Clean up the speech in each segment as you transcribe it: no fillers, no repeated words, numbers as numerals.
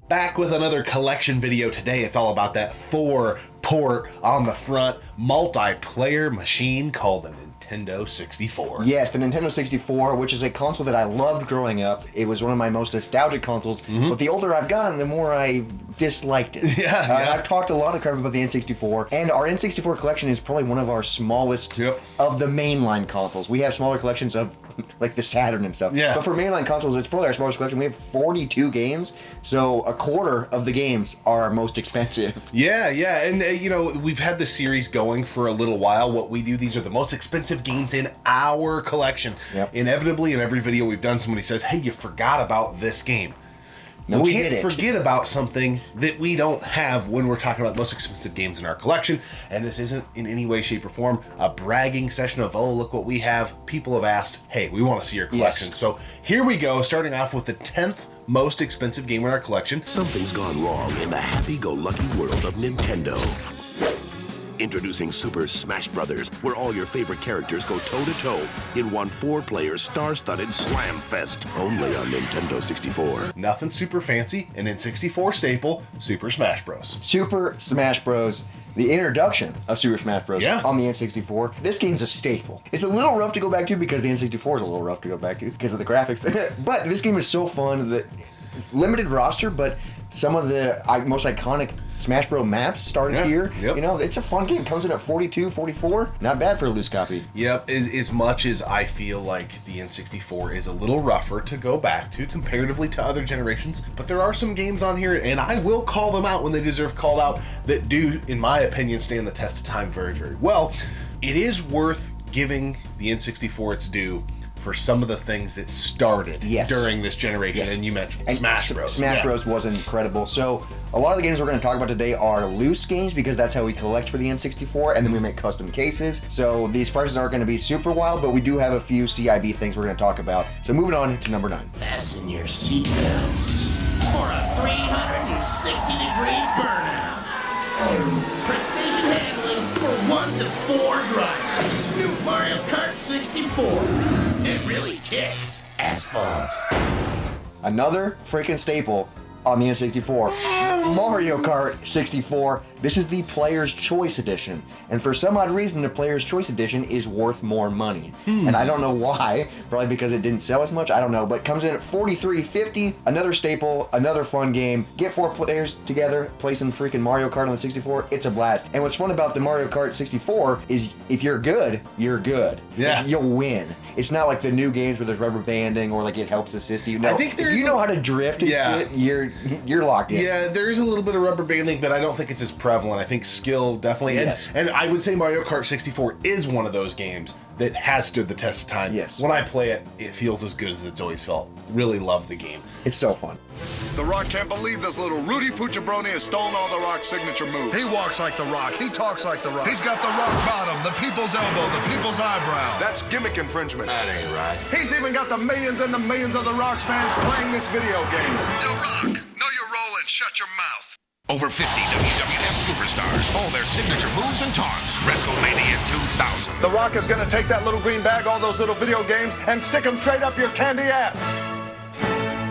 Back with another collection video today. It's all about that 4-port on the front multiplayer machine called the Nintendo 64. Yes, the Nintendo 64, which is a console that I loved growing up. It was one of my most nostalgic consoles, but the older I've gotten, the more I disliked it. I've talked a lot of crap about the N64, and our N64 collection is probably one of our smallest of the mainline consoles. We have smaller collections of like the Saturn and stuff. But for mainline consoles, it's probably our smallest collection. We have 42 games, so a quarter of the games are our most expensive. And you know, we've had this series going for a little while. What we do, these are the most expensive games in our collection. Inevitably, in every video we've done, somebody says, hey, you forgot about this game. No, we can't forget about something that we don't have when we're talking about the most expensive games in our collection. And this isn't in any way, shape, or form a bragging session of, oh, look what we have. People have asked, hey, we want to see your collection. So here we go, starting off with the 10th most expensive game in our collection. Something's gone wrong in the happy-go-lucky world of Nintendo. Introducing Super Smash Bros., where all your favorite characters go toe-to-toe in one 4-player star-studded slam fest, only on Nintendo 64. Nothing super fancy, an N64 staple, Super Smash Bros. Super Smash Bros. The introduction of Super Smash Bros. On the N64. This game's a staple. It's a little rough to go back to because the N64 is a little rough to go back to because of the graphics. But this game is so fun. The limited roster, but some of the most iconic Smash Bros. Maps started here. You know, it's a fun game. Comes in at 42, 44. Not bad for a loose copy. As much as I feel like the N64 is a little rougher to go back to comparatively to other generations, but there are some games on here, and I will call them out when they deserve called out, that do, in my opinion, stand the test of time very, very well. It is worth giving the N64 its due for some of the things that started during this generation, and you mentioned Smash Bros. Smash Bros. Was incredible. So a lot of the games we're going to talk about today are loose games because that's how we collect for the N64, and then we make custom cases. So these prices aren't going to be super wild, but we do have a few CIB things we're going to talk about. So moving on to number 9. Fasten your seatbelts for a 360-degree burnout. Precision handling for 1 to 4 drivers. New Mario Kart 64. It really kicks asphalt. Another freaking staple on the N64. Mario Kart 64. This is the Player's Choice Edition. And for some odd reason, the Player's Choice Edition is worth more money. And I don't know why. Probably because it didn't sell as much. I don't know. But it comes in at $43.50. Another staple, another fun game. Get 4 players together, play some freaking Mario Kart on the 64. It's a blast. And what's fun about the Mario Kart 64 is if you're good, you're good. Like, you'll win. It's not like the new games where there's rubber banding or like it helps assist you. No, I think if you know how to drift, you're locked in. Yeah, there is a little bit of rubber banding, but I don't think it's as prevalent. I think skill definitely. And I would say Mario Kart 64 is one of those games that has stood the test of time. When I play it, it feels as good as it's always felt. Really love the game. It's so fun. The Rock can't believe this little Rudy Pucciabroni has stolen all The Rock's signature moves. He walks like The Rock. He talks like The Rock. He's got the rock bottom, the people's elbow, the people's eyebrow. That's gimmick infringement. That ain't right. He's even got the millions and the millions of The Rock's fans playing this video game. The Rock, know your role and shut your mouth. Over 50 WWF superstars, all their signature moves and taunts. WrestleMania 2000. The Rock is going to take that little green bag, all those little video games, and stick them straight up your candy ass.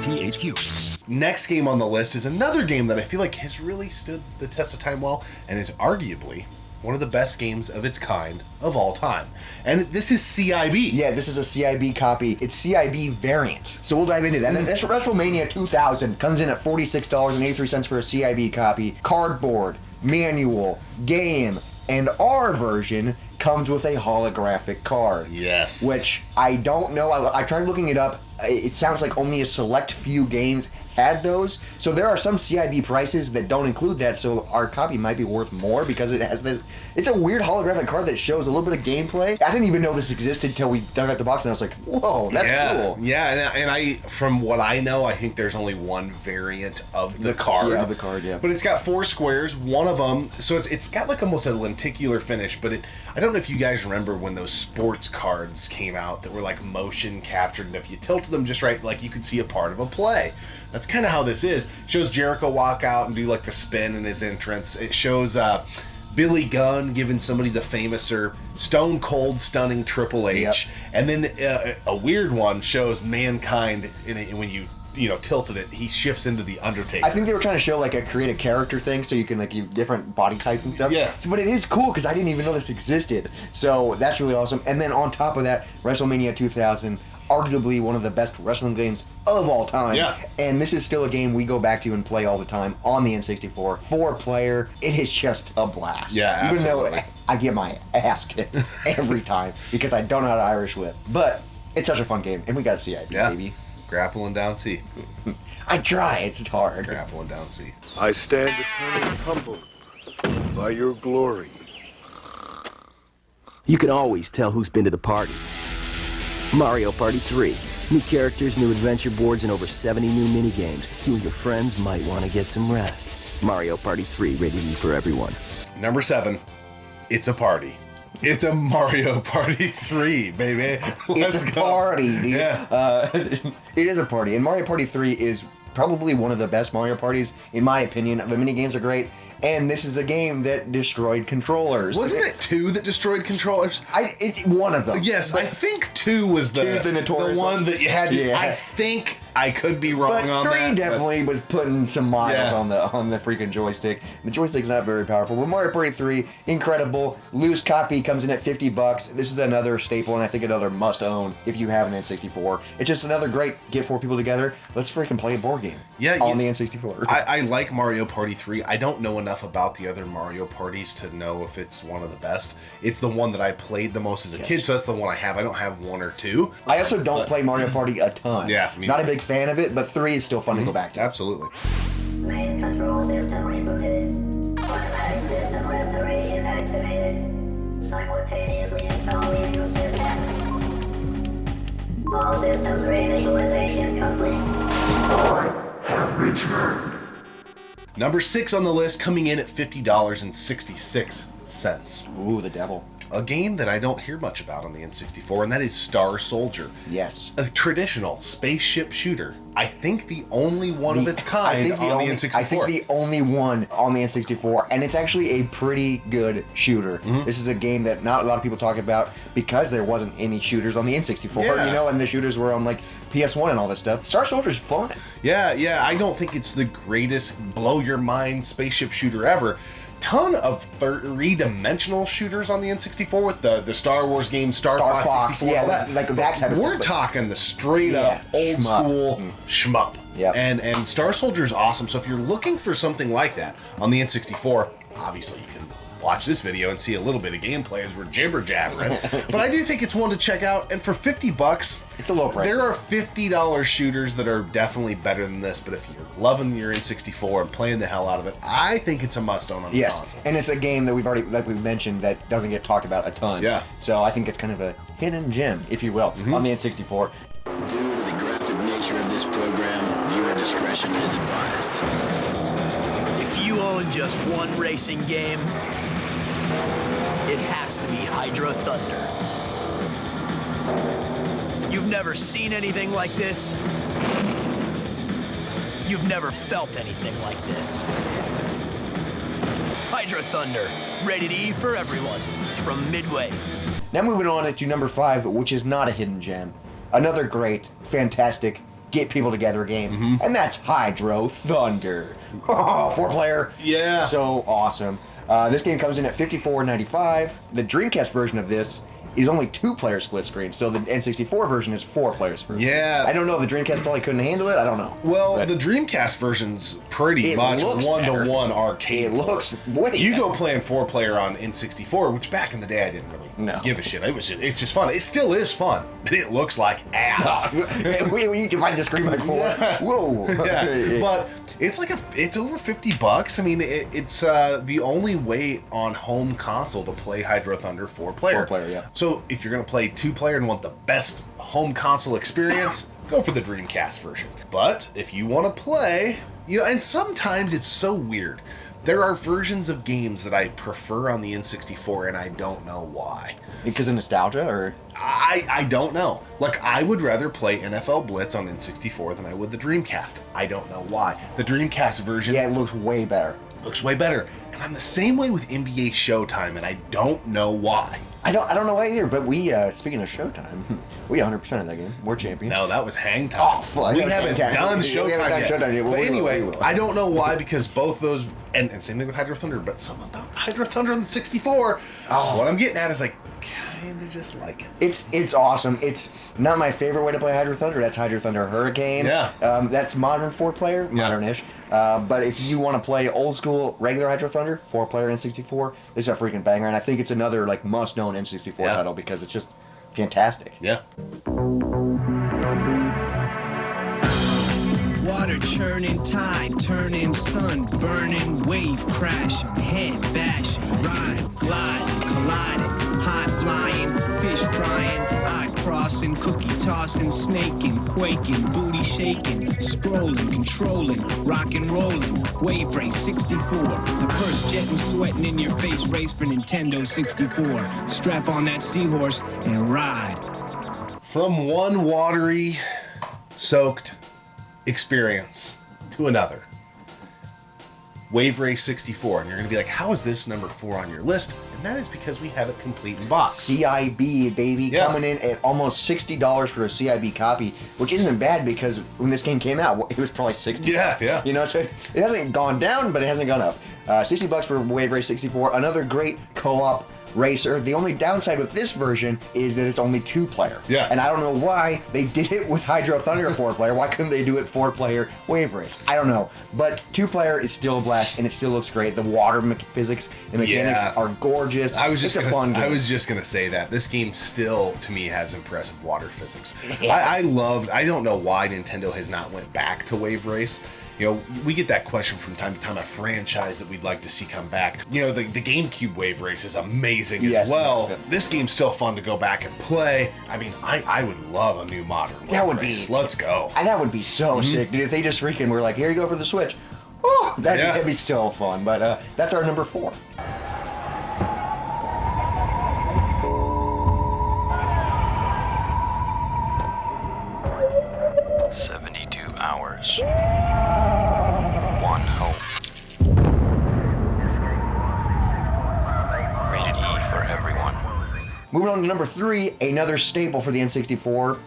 THQ. Next game on the list is another game that I feel like has really stood the test of time well, and is arguably one of the best games of its kind of all time. And this is CIB. Yeah, this is a CIB copy. It's CIB variant. So we'll dive into that. And that's WrestleMania 2000. Comes in at $46.83 for a CIB copy. Cardboard, manual, game, and our version comes with a holographic card. Yes. Which I don't know. I tried looking it up. It sounds like only a select few games had those. So there are some CIB prices that don't include that, so our copy might be worth more because it has this. It's a weird holographic card that shows a little bit of gameplay. I didn't even know this existed until we dug out the box and I was like, whoa, that's cool. Yeah, and I, from what I know, I think there's only one variant of the card. Yeah, the card, yeah. But it's got 4 squares, one of them, so it's got like almost a lenticular finish, but I don't know if you guys remember when those sports cards came out that were like motion captured, and if you tilted them just right, like you could see a part of a play. That's kind of how this is. It shows Jericho walk out and do like the spin in his entrance. It shows Billy Gunn giving somebody the famous or Stone Cold stunning Triple H. And then a weird one shows Mankind when you tilted it, he shifts into the Undertaker. I think they were trying to show like a create a character thing, so you can like use different body types and stuff. Yeah. So, but it is cool because I didn't even know this existed. So that's really awesome. And then on top of that, WrestleMania 2000, arguably one of the best wrestling games of all time. Yeah. And this is still a game we go back to and play all the time on the N64. 4-player, it is just a blast. Yeah, absolutely. Even though I get my ass kicked every time because I don't know how to Irish whip. But it's such a fun game, and we got CID, baby. Grappling down C. I try, it's hard. Grappling down C. I stand eternally humbled by your glory. You can always tell who's been to the party. Mario Party 3. New characters, new adventure boards, and over 70 new minigames. You and your friends might want to get some rest. Mario Party 3, rated E for everyone. Number 7, it's a party. It's a Mario Party 3, baby. Let's It's a go. party, dude. Yeah. It is a party, and Mario Party 3 is probably one of the best Mario parties, in my opinion. The mini games are great, and this is a game that destroyed controllers. Wasn't it 2 that destroyed controllers? It's one of them. Yes, I think 2 was Two's the notorious one one. that you had to. Yeah. I think I could be wrong But on 3 that. definitely was putting some miles Yeah. on the freaking joystick. The joystick's not very powerful, but Mario Party 3, incredible. Loose copy comes in at $50. This is another staple, and I think another must-own if you have an N64. It's just another great get 4 people together. Let's freaking play a board game. Yeah, on the N64. I like Mario Party 3. I don't know enough about the other Mario Parties to know if it's one of the best. It's the one that I played the most as a kid, so that's the one I have. I don't have 1 or 2. I also don't play Mario Party a ton. Yeah, me not a neither. big fan of it, but 3 is still fun to go back to. Absolutely. Main control system rebooted. Automatic system restoration activated. Simultaneously installing new system. All systems reinitialization complete. Have returned. Number 6 on the list, coming in at $50.66. Ooh, the devil. A game that I don't hear much about on the N64, and that is Star Soldier. Yes. A traditional spaceship shooter. I think the only one of its kind on the N64. I think the only one on the N64, and it's actually a pretty good shooter. This is a game that not a lot of people talk about because there wasn't any shooters on the N64, Yeah. and the shooters were on like PS1 and all this stuff. Star Soldier's fun. Yeah, I don't think it's the greatest blow your mind spaceship shooter ever. Ton of three-dimensional shooters on the N64 with the Star Wars game Star Fox 64. yeah, all that. like that type of We're stuff. talking the straight-up old shmup. school shmup. Yep. And Star Soldier is awesome. So if you're looking for something like that on the N64, obviously you can watch this video and see a little bit of gameplay as we're jibber-jabbering. But I do think it's one to check out. And for $50, It's a low price. there are $50 shooters that are definitely better than this. But if you're loving your N64 and playing the hell out of it, I think it's a must-own on the Yes, console. and it's a game that we've already, like we've mentioned, that doesn't get talked about a ton. Yeah. So I think it's kind of a hidden gem, if you will, on the N64. Due to the graphic nature of this program, viewer discretion is advised. If you own just one racing game, it has to be Hydro Thunder. You've never seen anything like this. You've never felt anything like this. Hydro Thunder, rated E for everyone, from Midway. Now moving on to number 5, which is not a hidden gem. Another great, fantastic, get people together game, and that's Hydro Thunder. 4-player. Yeah. So awesome. This game comes in at $54.95. The Dreamcast version of this is only 2-player split screen, so the N64 version is 4-player split screen. Yeah. I don't know, the Dreamcast probably couldn't handle it, I don't know. Well, But the Dreamcast version's pretty It much looks one-to-one arcade. it looks way You go better. playing 4-player on N64, which back in the day I didn't really No. give a shit. It's just fun. It still is fun, but it looks like ass. You can find the screen by 4. Yeah. Whoa. Yeah, but it's over $50. I mean, it's the only way on home console to play Hydro Thunder 4-player. 4-player, yeah. So if you're gonna play 2-player and want the best home console experience, go for the Dreamcast version. But if you want to play, and sometimes it's so weird. There are versions of games that I prefer on the N64, and I don't know why. Because of nostalgia, or? I don't know. Like, I would rather play NFL Blitz on N64 than I would the Dreamcast. I don't know why. The Dreamcast version Yeah, it looks way better. looks way better. And I'm the same way with NBA Showtime, and I don't know why. I don't know why either, but we, speaking of Showtime, we 100% of that game. We're champions. No, that was Hang Time. Oh, fuck. We haven't done Showtime yet. Well, But we anyway, will. I don't know why, because both those, and same thing with Hydro Thunder, but something about Hydro Thunder on the 64, what I'm getting at is I kind of just like it. It's awesome. It's not my favorite way to play Hydro Thunder. That's Hydro Thunder Hurricane. Yeah. That's modern 4-player, modern-ish. But if you want to play old school regular Hydro Thunder, 4-player N64, this is a freaking banger. And I think it's another like must-known N64 title because it's just fantastic. Yeah. Water churning, tide turning, sun burning, wave crashing, head bashing, ride, gliding, colliding, high flying, fish frying, eye crossing, cookie tossing, snaking, quaking, booty shaking, scrolling, controlling, rock and rolling, wave race 64, the first jetting, sweating in your face race for Nintendo 64. Strap on that seahorse and ride. From one watery, soaked experience to another. Wave Race 64, and you're going to be like, how is this number 4 on your list? And that is because we have it complete in box. CIB, baby, coming in at almost $60 for a CIB copy, which isn't bad because when this game came out, it was probably $60. Yeah. You know, so it hasn't gone down, but it hasn't gone up. $60 for Wave Race 64, another great co-op racer. The only downside with this version is that it's only 2-player. Yeah. And I don't know why they did it with Hydro Thunder 4-player. Why couldn't they do it 4-player Wave Race? I don't know. But 2-player is still a blast, and it still looks great. The water physics and mechanics are gorgeous. It's a fun game. I was just gonna say that this game still, to me, has impressive water physics. I don't know why Nintendo has not went back to Wave Race. You know, we get that question from time to time, a franchise that we'd like to see come back. You know, the GameCube Wave Race is amazing as well. This game's still fun to go back and play. I mean, I would love a new modern Wave Race. Let's go. That would be so sick, dude. If they just freaking were like, here you go for the Switch. Oh, that'd be still fun. But that's our number 4. Hours. One home. Rated E for everyone. Moving on to number 3, another staple for the N64.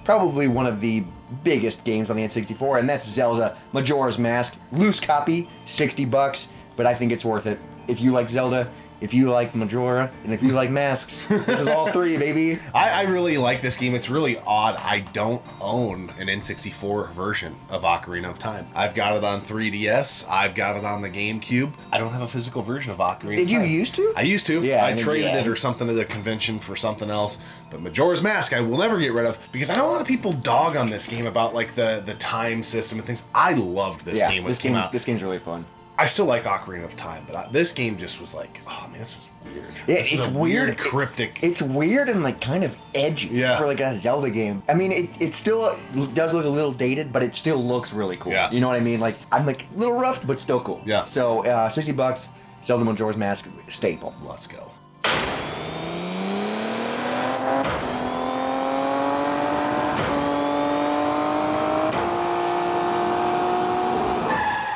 Probably one of the biggest games on the N64, and that's Zelda Majora's Mask. Loose copy, $60, but I think it's worth it. If you like Zelda, if you like Majora, and if you like masks, this is all 3, baby. I really like this game. It's really odd. I don't own an N64 version of Ocarina of Time. I've got it on 3DS. I've got it on the GameCube. I don't have a physical version of Ocarina of Time. Did you used to? I used to. Yeah, I traded it or something at the convention for something else. But Majora's Mask I will never get rid of because I know a lot of people dog on this game about like the time system and things. I loved this game when it came out. This game's really fun. I still like Ocarina of Time, but this game just was like, oh man, this is weird. Yeah, it's weird, cryptic. It's weird and like kind of edgy for like a Zelda game. I mean, it still does look a little dated, but it still looks really cool. Yeah. You know what I mean? Like I'm like a little rough, but still cool. Yeah. So $60, Zelda Majora's Mask staple. Let's go.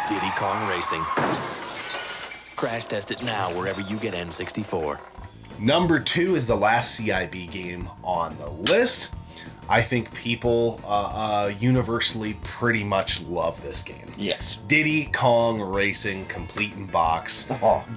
Diddy Kong Racing. Crash test it now wherever you get N64. Number 2 is the last CIB game on the list. I think people universally pretty much love this game. Yes. Diddy Kong Racing, complete in box.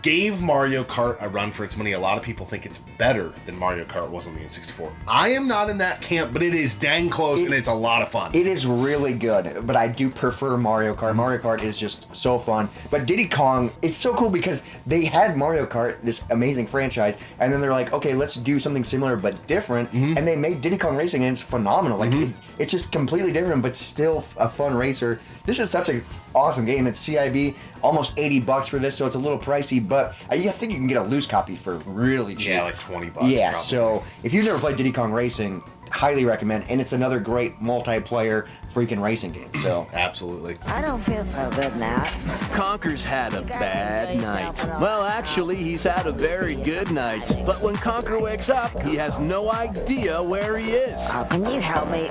Gave Mario Kart a run for its money. A lot of people think it's better than Mario Kart was on the N64. I am not in that camp, but it is dang close and it's a lot of fun. It is really good, but I do prefer Mario Kart. Mario Kart is just so fun. But Diddy Kong, it's so cool because they had Mario Kart, this amazing franchise, and then they're like, okay, let's do something similar but different, and they made Diddy Kong Racing, and it's phenomenal. Like, it's just completely different, but still a fun racer. This is such an awesome game. It's CIB, almost $80 for this, so it's a little pricey, but I think you can get a loose copy for really cheap. Yeah, like $20. Yeah, probably. so if you've never played Diddy Kong Racing, highly recommend, and it's another great multiplayer freaking racing game. So absolutely. I don't feel so good now. Conker's had a bad night. Well, actually, he's had a very good night. But when Conker wakes up, he has no idea where he is. How can you help me?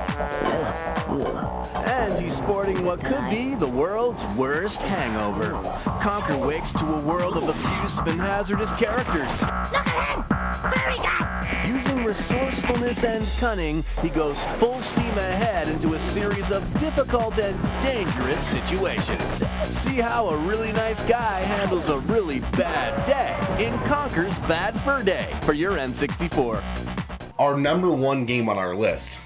And he's sporting what could be the world's worst hangover. Conker wakes to a world of abusive and hazardous characters. Look at him! Very good! Using resourcefulness and cunning, he goes full steam ahead into a series of difficult and dangerous situations. See how a really nice guy handles a really bad day in Conker's Bad Fur Day for your N64. Our number one game on our list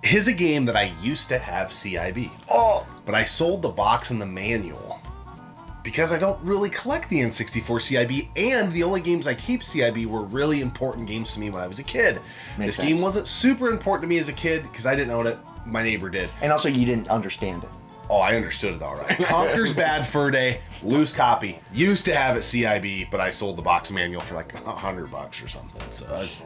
is a game that I used to have CIB. Oh! But I sold the box and the manual because I don't really collect the N64 CIB, and the only games I keep CIB were really important games to me when I was a kid. Makes this sense. game wasn't super important to me as a kid because I didn't own it. My neighbor did. And also, you didn't understand it. Oh, I understood it all right. Conker's Bad Fur Day, loose copy. Used to have it CIB, but I sold the box manual for like $100 or something. So that's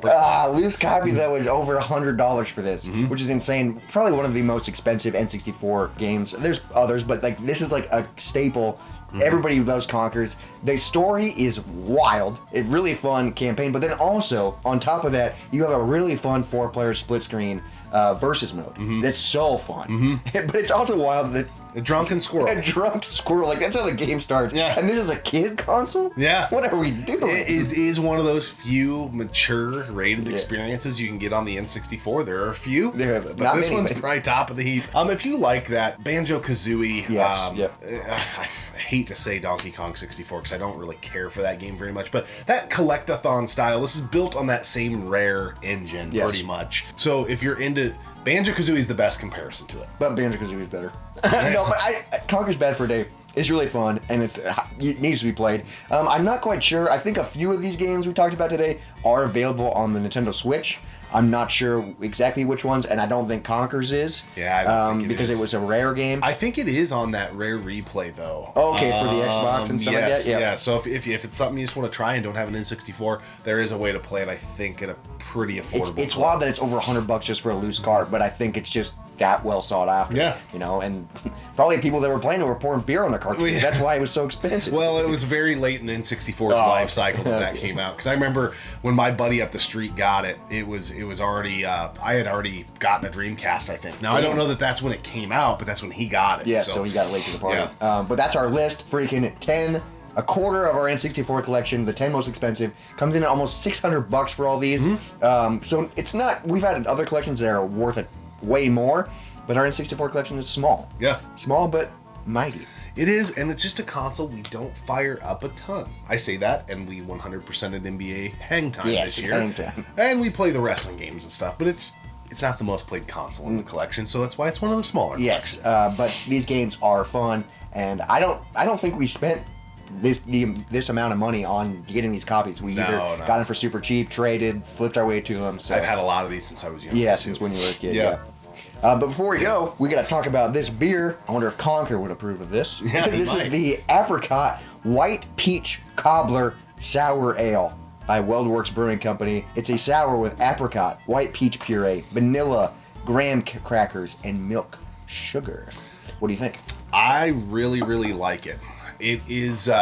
loose copy that was over $100 for this, which is insane. Probably one of the most expensive N64 games. There's others, but like this is like a staple. Everybody loves Conker's. The story is wild. It's really fun campaign, but then also on top of that, you have a really fun 4-player split screen versus mode. That's so fun. But it's also wild that a drunken squirrel. A drunk squirrel. Like, that's how the game starts. Yeah. And this is a kid console? Yeah. What are we doing? It is one of those few mature rated experiences you can get on the N64. There are a few. But this one's probably top of the heap. If you like that, Banjo-Kazooie. Yes. I hate to say Donkey Kong 64 because I don't really care for that game very much, but that collect-a-thon style, this is built on that same Rare engine pretty much. So if you're into... Banjo-Kazooie is the best comparison to it. But Banjo-Kazooie is better. No, but Conker's Bad Fur Day is really fun, and it needs to be played. I'm not quite sure. I think a few of these games we talked about today are available on the Nintendo Switch. I'm not sure exactly which ones, and I don't think Conker's is. Yeah, I don't think because it was a Rare game. I think it is on that Rare Replay, though. Oh, okay, for the Xbox and stuff like that? Yeah, so if it's something you just want to try and don't have an N64, there is a way to play it, I think, at a pretty affordable It's wild that it's over $100 just for a loose card, but I think it's just that well sought after. Yeah. You know, and probably people that were playing it were pouring beer on the cartridge. That's why it was so expensive. Well, it was very late in the N64's life cycle that came out. Because I remember when my buddy up the street got it, it was already, I had already gotten a Dreamcast, I think. Now, I don't know that that's when it came out, but that's when he got it. Yeah, so he got late to the party. Yeah. But that's our list. Freaking 10, a quarter of our N64 collection, the 10 most expensive, comes in at almost $600 for all these. So it's not, we've had other collections that are worth it way more, but our N64 collection is small. Yeah. Small, but mighty. It is, and it's just a console we don't fire up a ton. I say that, and we 100%ed NBA Hang Time this year. Hang Time. And we play the wrestling games and stuff, but it's not the most played console in the collection, so that's why it's one of the smaller Yes, collections. but these games are fun, and I don't think we spent this amount of money on getting these copies. We either got them for super cheap, traded, flipped our way to them. So I've had a lot of these since I was young. Yeah, since when you were a kid. Yeah. But before we go, we got to talk about this beer. I wonder if Conker would approve of this. Yeah, This is the Apricot White Peach Cobbler Sour Ale by WeldWorks Brewing Company. It's a sour with apricot, white peach puree, vanilla, graham crackers, and milk sugar. What do you think? I really, really like it. It is, there's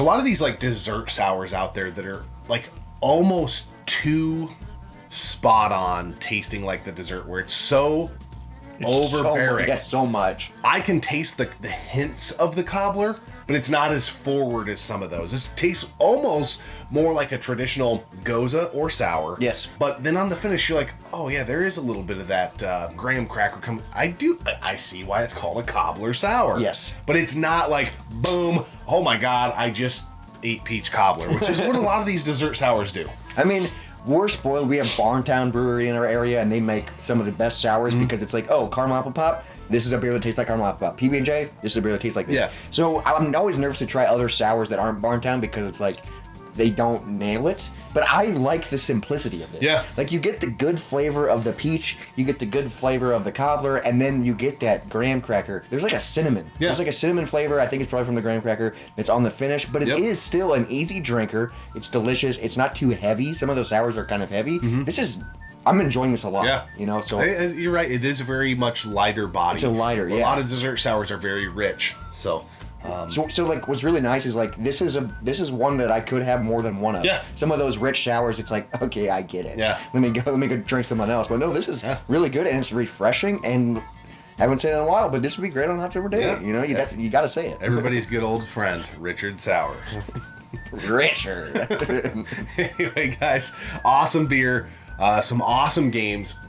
a lot of these like dessert sours out there that are like almost too spot on tasting like the dessert, where it's so overbearing. So much. I can taste the hints of the cobbler, but it's not as forward as some of those. This tastes almost more like a traditional goza or sour. Yes. But then on the finish, you're like, oh yeah, there is a little bit of that graham cracker. I see why it's called a cobbler sour. Yes. But it's not like, boom, oh my God, I just ate peach cobbler, which is what a lot of these dessert sours do. I mean, we're spoiled. We have Barntown Brewery in our area, and they make some of the best sours because it's like, oh, caramel apple pop. This is a beer that tastes like caramel apple pop. PB&J. This is a beer that tastes like this. Yeah. So I'm always nervous to try other sours that aren't Barntown because it's like they don't nail it. But I like the simplicity of this. Yeah. Like you get the good flavor of the peach, you get the good flavor of the cobbler, and then you get that graham cracker. There's like a cinnamon. Yeah. There's like a cinnamon flavor. I think it's probably from the graham cracker that's on the finish, but it is still an easy drinker. It's delicious. It's not too heavy. Some of those sours are kind of heavy. This is I'm enjoying this a lot. Yeah. You know, so you're right. It is a very much lighter body. It's a lighter, A lot of dessert sours are very rich. So. So like what's really nice is like this is one that I could have more than one of. Yeah. Some of those rich sours, it's like, okay, I get it. Yeah. Let me go drink someone else. But no, this is really good and it's refreshing and haven't said it in a while, but this would be great on Hot Summer Day. Yeah. You know, you got to say it. Everybody's good old friend, Richard Sauer. Richard. Anyway, guys, awesome beer, some awesome games.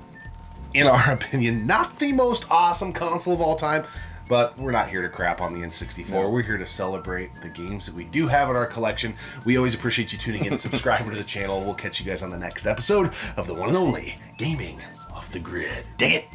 In our opinion, not the most awesome console of all time, but we're not here to crap on the N64. No. We're here to celebrate the games that we do have in our collection. We always appreciate you tuning in and subscribing to the channel. We'll catch you guys on the next episode of the one and only Gaming Off the Grid. Dang it!